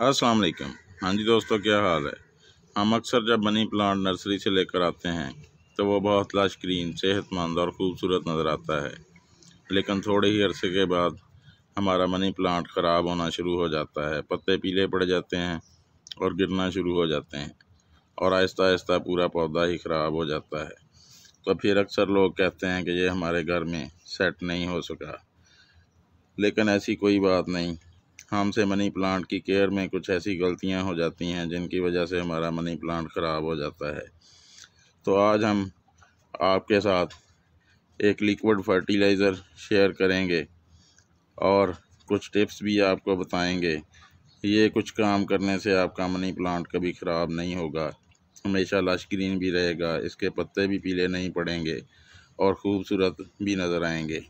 अस्सलाम वालेकुम। हाँ जी दोस्तों, क्या हाल है। हम अक्सर जब मनी प्लांट नर्सरी से लेकर आते हैं तो वो बहुत लश ग्रीन, सेहतमंद और ख़ूबसूरत नज़र आता है। लेकिन थोड़े ही अरसे के बाद हमारा मनी प्लांट ख़राब होना शुरू हो जाता है। पत्ते पीले पड़ जाते हैं और गिरना शुरू हो जाते हैं और आहिस्ता आहिस्ता पूरा पौधा ही ख़राब हो जाता है। तो फिर अक्सर लोग कहते हैं कि ये हमारे घर में सेट नहीं हो सका, लेकिन ऐसी कोई बात नहीं। हमसे मनी प्लांट की केयर में कुछ ऐसी गलतियां हो जाती हैं जिनकी वजह से हमारा मनी प्लांट ख़राब हो जाता है। तो आज हम आपके साथ एक लिक्विड फर्टिलाइज़र शेयर करेंगे और कुछ टिप्स भी आपको बताएंगे। ये कुछ काम करने से आपका मनी प्लांट कभी ख़राब नहीं होगा, हमेशा लश ग्रीन भी रहेगा, इसके पत्ते भी पीले नहीं पड़ेंगे और ख़ूबसूरत भी नज़र आएंगे।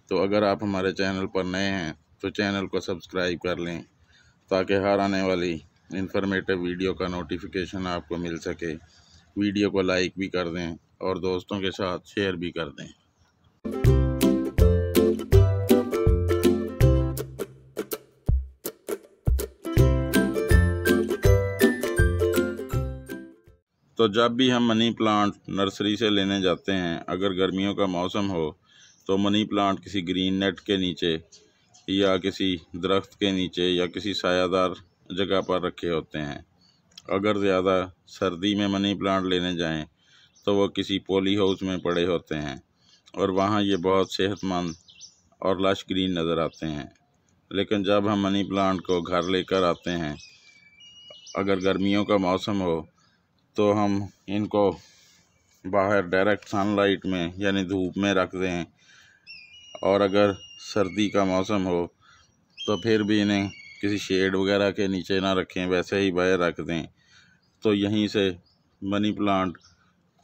तो अगर आप हमारे चैनल पर नए हैं तो चैनल को सब्सक्राइब कर लें ताकि हर आने वाली इन्फॉर्मेटिव वीडियो का नोटिफिकेशन आपको मिल सके। वीडियो को लाइक भी कर दें और दोस्तों के साथ शेयर भी कर दें। तो जब भी हम मनी प्लांट नर्सरी से लेने जाते हैं, अगर गर्मियों का मौसम हो तो मनी प्लांट किसी ग्रीन नेट के नीचे या किसी दरख्त के नीचे या किसी सायादार जगह पर रखे होते हैं। अगर ज़्यादा सर्दी में मनी प्लांट लेने जाएं तो वो किसी पॉली हाउस में पड़े होते हैं और वहाँ ये बहुत सेहतमंद और लश ग्रीन नज़र आते हैं। लेकिन जब हम मनी प्लांट को घर लेकर आते हैं, अगर गर्मियों का मौसम हो तो हम इनको बाहर डायरेक्ट सनलाइट में यानी धूप में रख दें, और अगर सर्दी का मौसम हो तो फिर भी इन्हें किसी शेड वगैरह के नीचे ना रखें, वैसे ही बाहर रख दें। तो यहीं से मनी प्लांट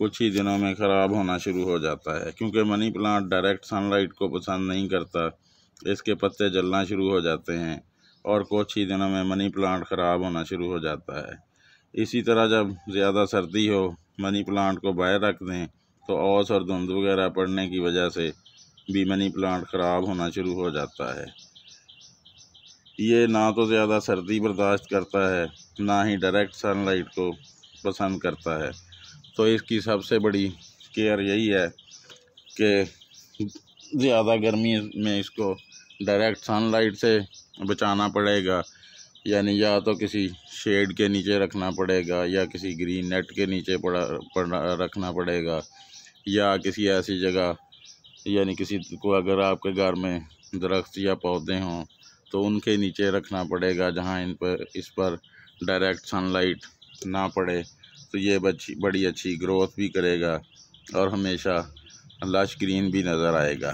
कुछ ही दिनों में ख़राब होना शुरू हो जाता है, क्योंकि मनी प्लांट डायरेक्ट सनलाइट को पसंद नहीं करता। इसके पत्ते जलना शुरू हो जाते हैं और कुछ ही दिनों में मनी प्लांट ख़राब होना शुरू हो जाता है। इसी तरह जब ज़्यादा सर्दी हो, मनी प्लांट को बाहर रख दें तो ओस और धुंध वगैरह पड़ने की वजह से भी मनी प्लांट ख़राब होना शुरू हो जाता है। ये ना तो ज़्यादा सर्दी बर्दाश्त करता है, ना ही डायरेक्ट सनलाइट को पसंद करता है। तो इसकी सबसे बड़ी केयर यही है कि ज़्यादा गर्मी में इसको डायरेक्ट सनलाइट से बचाना पड़ेगा, यानी या तो किसी शेड के नीचे रखना पड़ेगा या किसी ग्रीन नेट के नीचे रखना पड़ेगा, या किसी ऐसी जगह, यानी किसी को अगर आपके घर में दरख्त या पौधे हों तो उनके नीचे रखना पड़ेगा जहां इस पर डायरेक्ट सनलाइट ना पड़े। तो ये बड़ी अच्छी ग्रोथ भी करेगा और हमेशा लश ग्रीन भी नज़र आएगा।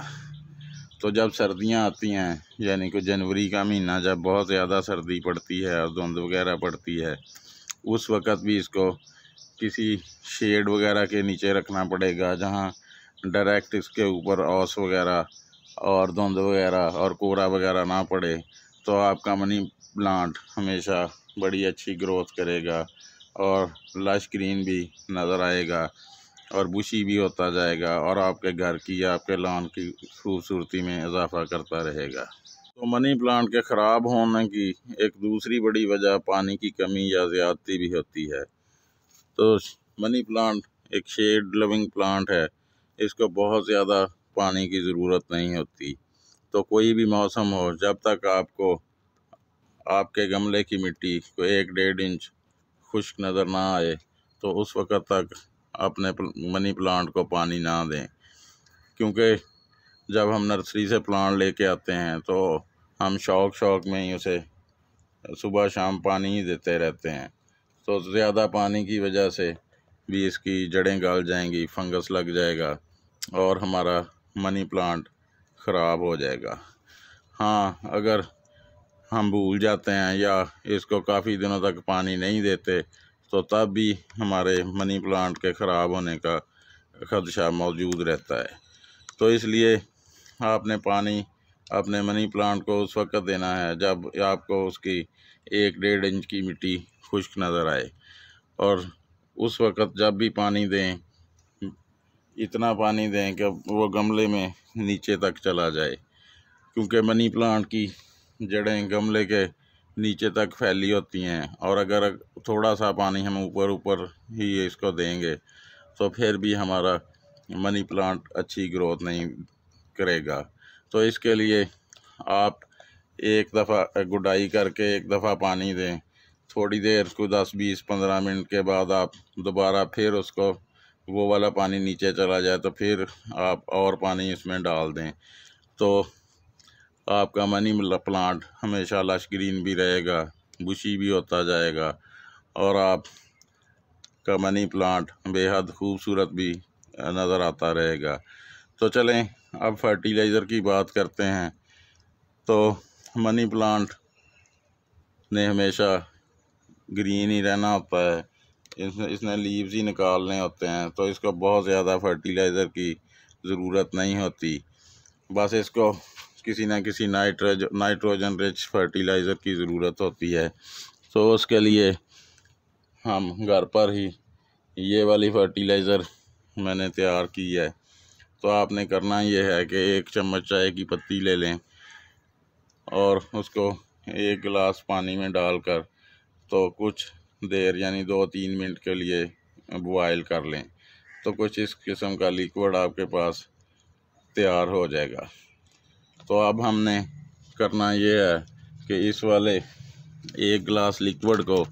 तो जब सर्दियां आती हैं, यानी कि जनवरी का महीना, जब बहुत ज़्यादा सर्दी पड़ती है और धुंध वगैरह पड़ती है, उस वक़्त भी इसको किसी शेड वगैरह के नीचे रखना पड़ेगा जहां डायरेक्ट इसके ऊपर ओस वगैरह और धुंध वगैरह और कोहरा वगैरह ना पड़े। तो आपका मनी प्लांट हमेशा बड़ी अच्छी ग्रोथ करेगा और लश ग्रीन भी नज़र आएगा और बुशी भी होता जाएगा और आपके घर की या आपके लॉन की खूबसूरती में इजाफा करता रहेगा। तो मनी प्लांट के ख़राब होने की एक दूसरी बड़ी वजह पानी की कमी या ज़्यादती भी होती है। तो मनी प्लांट एक शेड लविंग प्लांट है, इसको बहुत ज़्यादा पानी की ज़रूरत नहीं होती। तो कोई भी मौसम हो, जब तक आपको आपके गमले की मिट्टी को 1-1.5 इंच खुश्क नज़र ना आए तो उस वक़्त तक अपने मनी प्लांट को पानी ना दें। क्योंकि जब हम नर्सरी से प्लांट लेके आते हैं तो हम शौक में ही उसे सुबह शाम पानी ही देते रहते हैं। तो ज़्यादा पानी की वजह से भी इसकी जड़ें गल जाएंगी, फंगस लग जाएगा और हमारा मनी प्लांट ख़राब हो जाएगा। हाँ, अगर हम भूल जाते हैं या इसको काफ़ी दिनों तक पानी नहीं देते तो तब भी हमारे मनी प्लांट के ख़राब होने का खदशा मौजूद रहता है। तो इसलिए आपने पानी अपने मनी प्लांट को उस वक़्त देना है जब आपको उसकी 1-1.5 इंच की मिट्टी खुश्क नज़र आए, और उस वक़्त जब भी पानी दें, इतना पानी दें कि वो गमले में नीचे तक चला जाए, क्योंकि मनी प्लांट की जड़ें गमले के नीचे तक फैली होती हैं, और अगर थोड़ा सा पानी हम ऊपर ऊपर ही इसको देंगे तो फिर भी हमारा मनी प्लांट अच्छी ग्रोथ नहीं करेगा। तो इसके लिए आप एक दफ़ा गुडाई करके एक दफ़ा पानी दें, थोड़ी देर को 10-20-15 मिनट के बाद आप दोबारा फिर उसको वो वाला पानी नीचे चला जाए तो फिर आप और पानी इसमें डाल दें, तो आपका मनी प्लांट हमेशा लश ग्रीन भी रहेगा, बुशी भी होता जाएगा, और आपका मनी प्लांट बेहद खूबसूरत भी नज़र आता रहेगा। तो चलें अब फर्टिलाइज़र की बात करते हैं। तो मनी प्लांट ने हमेशा ग्रीन ही रहना होता है, इसने लीव्स ही निकालने होते हैं, तो इसको बहुत ज़्यादा फर्टिलाइज़र की ज़रूरत नहीं होती। बस इसको किसी न किसी नाइट्रोजन रिच फर्टिलाइज़र की ज़रूरत होती है। तो उसके लिए हम घर पर ही ये वाली फर्टिलाइज़र मैंने तैयार की है। तो आपने करना ये है कि 1 चम्मच चाय की पत्ती ले लें और उसको 1 गिलास पानी में डालकर तो कुछ देर यानी 2-3 मिनट के लिए बॉयल कर लें, तो कुछ इस किस्म का लिक्विड आपके पास तैयार हो जाएगा। तो अब हमने करना ये है कि इस वाले 1 गिलास लिक्विड को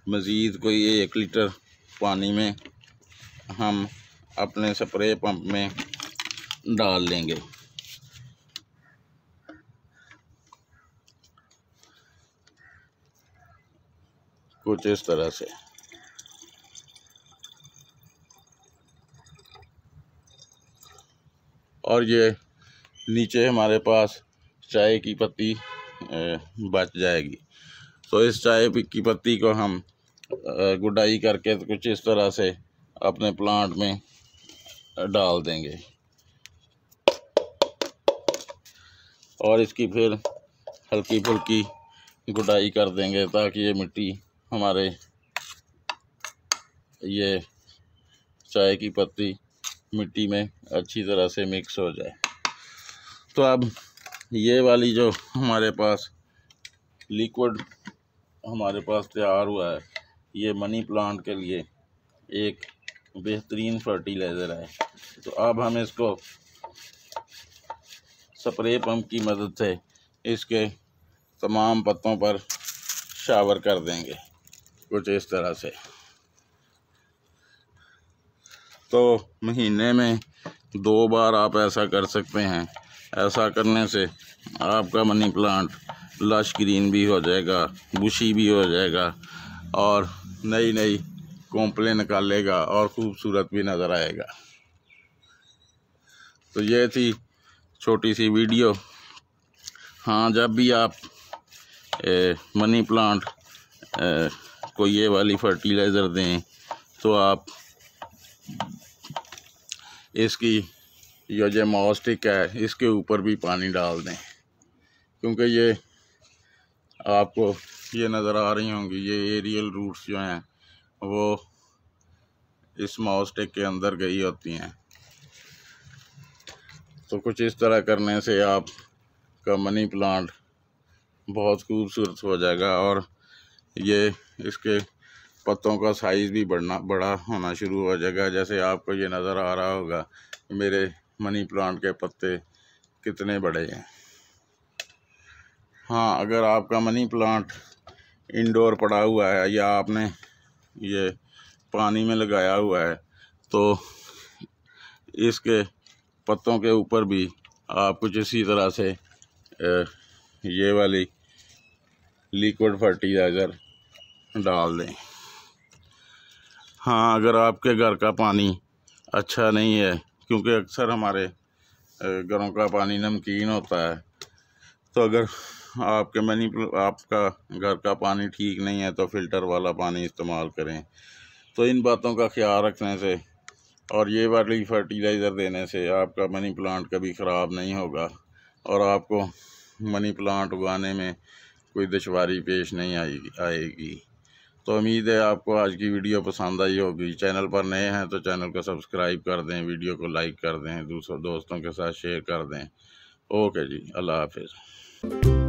मज़ीद कोई 1 लीटर पानी में हम अपने स्प्रे पंप में डाल लेंगे। कुछ इस तरह से। और ये नीचे हमारे पास चाय की पत्ती बच जाएगी। तो इस चाय की पत्ती को हम गुडाई करके तो कुछ इस तरह से अपने प्लांट में डाल देंगे, और इसकी फिर हल्की फुल्की गुडाई कर देंगे ताकि ये मिट्टी हमारे ये चाय की पत्ती मिट्टी में अच्छी तरह से मिक्स हो जाए। तो अब ये वाली जो हमारे पास लिक्विड हमारे पास तैयार हुआ है, ये मनी प्लांट के लिए एक बेहतरीन फर्टिलाइज़र है। तो अब हम इसको स्प्रे पंप की मदद से इसके तमाम पत्तों पर शावर कर देंगे कुछ इस तरह से। तो महीने में 2 बार आप ऐसा कर सकते हैं। ऐसा करने से आपका मनी प्लांट लश ग्रीन भी हो जाएगा, बुशी भी हो जाएगा, और नई नई कोंपलें निकालेगा और ख़ूबसूरत भी नज़र आएगा। तो ये थी छोटी सी वीडियो। हाँ, जब भी आप मनी प्लांट को ये वाली फर्टिलाइज़र दें तो आप इसकी जो मॉस्टिक है इसके ऊपर भी पानी डाल दें, क्योंकि ये आपको ये नज़र आ रही होंगी, ये एरियल रूट्स जो हैं वो इस मॉस्टिक के अंदर गई होती हैं। तो कुछ इस तरह करने से आपका मनी प्लांट बहुत खूबसूरत हो जाएगा, और ये इसके पत्तों का साइज़ भी बड़ा होना शुरू हो जाएगा। जैसे आपको ये नज़र आ रहा होगा मेरे मनी प्लांट के पत्ते कितने बड़े हैं। हाँ, अगर आपका मनी प्लांट इंडोर पड़ा हुआ है या आपने ये पानी में लगाया हुआ है तो इसके पत्तों के ऊपर भी आप कुछ इसी तरह से ये वाली लिक्विड फर्टिलाइज़र डाल दें। हाँ, अगर आपके घर का पानी अच्छा नहीं है, क्योंकि अक्सर हमारे घरों का पानी नमकीन होता है, तो अगर आपका घर का पानी ठीक नहीं है तो फ़िल्टर वाला पानी इस्तेमाल करें। तो इन बातों का ख्याल रखने से और ये वाली फर्टिलाइज़र देने से आपका मनी प्लांट कभी ख़राब नहीं होगा और आपको मनी प्लांट उगाने में कोई दुश्वारी पेश नहीं आएगी। तो उम्मीद है आपको आज की वीडियो पसंद आई होगी। चैनल पर नए हैं तो चैनल को सब्सक्राइब कर दें, वीडियो को लाइक कर दें, दूसरों दोस्तों के साथ शेयर कर दें। ओके जी, अल्लाह हाफिज़।